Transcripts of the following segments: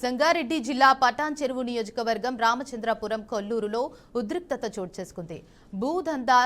సంగారెడ్డి జిల్లా పటాన్ చెరువు నియోజకవర్గం రామచంద్రపురం కొల్లూరులో ఉద్రిక్తత చోటు చేసుకుంది. భూదందా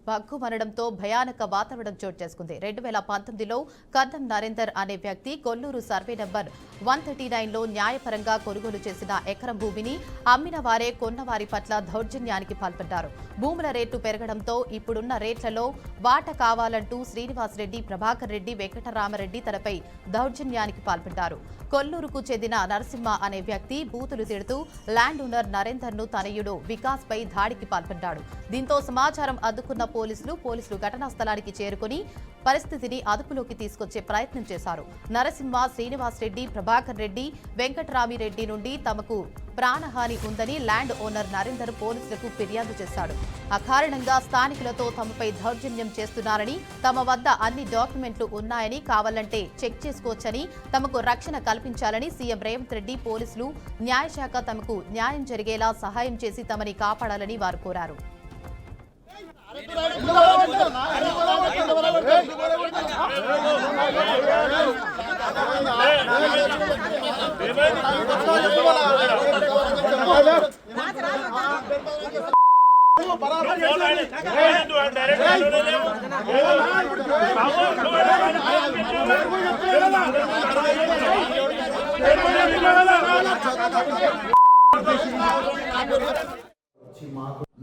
భగ్గుమనడంతో భయానక వాతావరణం చోటు చేసుకుంది. 2019లో కద్దం నరేందర్ అనే వ్యక్తి కొల్లూరు సర్వే నంబర్ 139లో న్యాయపరంగా కొనుగోలు చేసిన ఎకరం భూమిని అమ్మిన వారే కొన్నవారి పట్ల దౌర్జన్యానికి పాల్పడ్డారు. భూముల రేటు పెరగడంతో ఇప్పుడున్న రేట్లలో వాట కావాలంటూ శ్రీనివాస్ రెడ్డి, ప్రభాకర్ రెడ్డి, వెంకటరామరెడ్డి తనపై దౌర్జన్యానికి పాల్పడ్డారు. కొల్లూరుకు చెందిన నరసింహ అనే వ్యక్తి బూతులు తిడుతూ ల్యాండ్ ఓనర్ నరేందర్ ను తనయుడు వికాస్ పై దాడికి పాల్పడ్డాడు. దీంతో సమాచారం అందుకున్న పోలీసులు ఘటనా స్థలానికి చేరుకుని పరిస్థితిని అదుపులోకి తీసుకొచ్చే ప్రయత్నం చేశారు. నరసింహ, శ్రీనివాస్ రెడ్డి, ప్రభాకర్ రెడ్డి, వెంకటరామిరెడ్డి నుండి తమకు ప్రాణహాని ఉందని ల్యాండ్ ఓనర్ నరేందర్ పోలీసులకు ఫిర్యాదు చేశాడు. అకారణంగా స్థానికులతో తమపై దౌర్జన్యం చేస్తున్నారని, తమ వద్ద అన్ని డాక్యుమెంట్లు ఉన్నాయని, కావాలంటే చెక్ చేసుకోవచ్చని, తమకు రక్షణ కల్పించాలని సీఎం రేవంత్ రెడ్డి, పోలీసులు, న్యాయశాఖ తమకు న్యాయం జరిగేలా సహాయం చేసి తమని కాపాడాలని వారు కోరారు.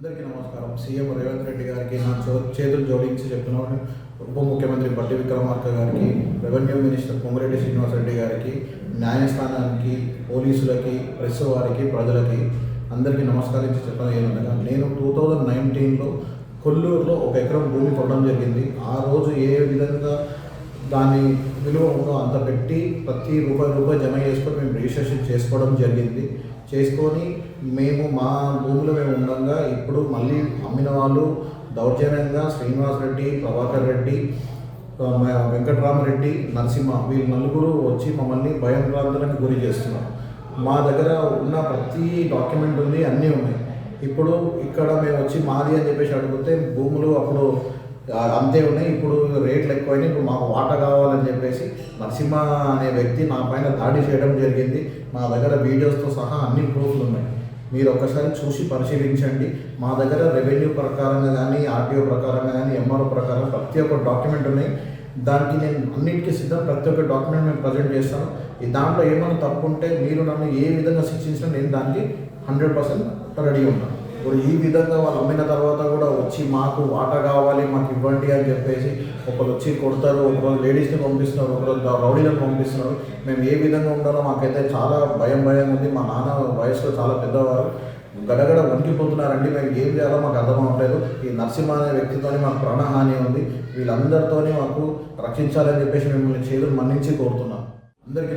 అందరికీ నమస్కారం. సీఎం రేవంత్ రెడ్డి గారికి నా చేతులు జోడించి చెప్తున్నాను. ఉప ముఖ్యమంత్రి బట్టి విక్రమార్క గారికి, రెవెన్యూ మినిస్టర్ పొంగిరెడ్డి శ్రీనివాస్ రెడ్డి గారికి, న్యాయస్థానానికి, పోలీసులకి, ప్రెస్ వారికి, ప్రజలకి అందరికీ నమస్కరించి చెప్పడం ఏమనగా, నేను 2019లో కొల్లూరులో 1 ఎకరం భూమి కొనడం జరిగింది. ఆ రోజు ఏ విధంగా దాని విలువ ఉందో అంత పెట్టి ప్రతి రూపాయి జమ చేసుకొని మేము రిజిస్ట్రేషన్ చేసుకోవడం జరిగింది. చేసుకొని మేము మా భూమిలో మేము ఉండగా ఇప్పుడు మళ్ళీ అమ్మిన వాళ్ళు దౌర్జన్యంగా శ్రీనివాస్ రెడ్డి, ప్రభాకర్ రెడ్డి, వెంకటరామరెడ్డి, నరసింహ వీళ్ళు నలుగురు వచ్చి మమ్మల్ని భయాందోళనకు గురి చేస్తున్నారు. మా దగ్గర ఉన్న ప్రతి డాక్యుమెంట్ ఉంది, అన్నీ ఉన్నాయి. ఇప్పుడు ఇక్కడ మేము వచ్చి మాది అని చెప్పేసి అడిగితే భూములు అప్పుడు అంతే ఉన్నాయి, ఇప్పుడు రేట్లు ఎక్కువైనాయి, ఇప్పుడు మాకు వాటా కావాలని చెప్పేసి నరసింహ అనే వ్యక్తి నా పైన దాడి చేయడం జరిగింది. మా దగ్గర వీడియోస్తో సహా అన్ని ప్రూఫ్లు ఉన్నాయి. మీరు ఒక్కసారి చూసి పరిశీలించండి. మా దగ్గర రెవెన్యూ ప్రకారంగా కానీ, ఆర్టీఓ ప్రకారంగా కానీ, ఎంఆర్ఓ ప్రకారం ప్రతి ఒక్క డాక్యుమెంట్ ఉన్నాయి. దానికి నేను అన్నింటికీ సిద్ధం, ప్రతి ఒక్క డాక్యుమెంట్ మేము ప్రజెంట్ చేస్తాను. ఈ దాంట్లో ఏమైనా తప్పు ఉంటే మీరు నన్ను ఏ విధంగా శిక్షించినా నేను దానికి 100% రెడీ ఉన్నాను. ఇప్పుడు ఈ విధంగా వాళ్ళు అమ్మిన తర్వాత కూడా వచ్చి మాకు వాటా కావాలి, మాకు ఇవ్వండి అని చెప్పేసి ఒకరు వచ్చి కొడతారు, ఒకరు లేడీస్ని పంపిస్తున్నారు, ఒకరు రౌడీలను పంపిస్తున్నారు. మేము ఏ విధంగా ఉండాలో మాకైతే చాలా భయం ఉంది. మా నాన్న వయసులో చాలా పెద్దవారు, గడగడ వణికిపోతున్నారండి. మేము ఏం చేయాలో మాకు అర్థం అవ్వట్లేదు. ఈ నరసింహ అనే వ్యక్తితో మాకు ప్రాణహాని ఉంది. వీళ్ళందరితో మాకు రక్షించాలని చెప్పేసి మిమ్మల్ని చేతులు మన్నించి కోరుతున్నాం. అందరికీ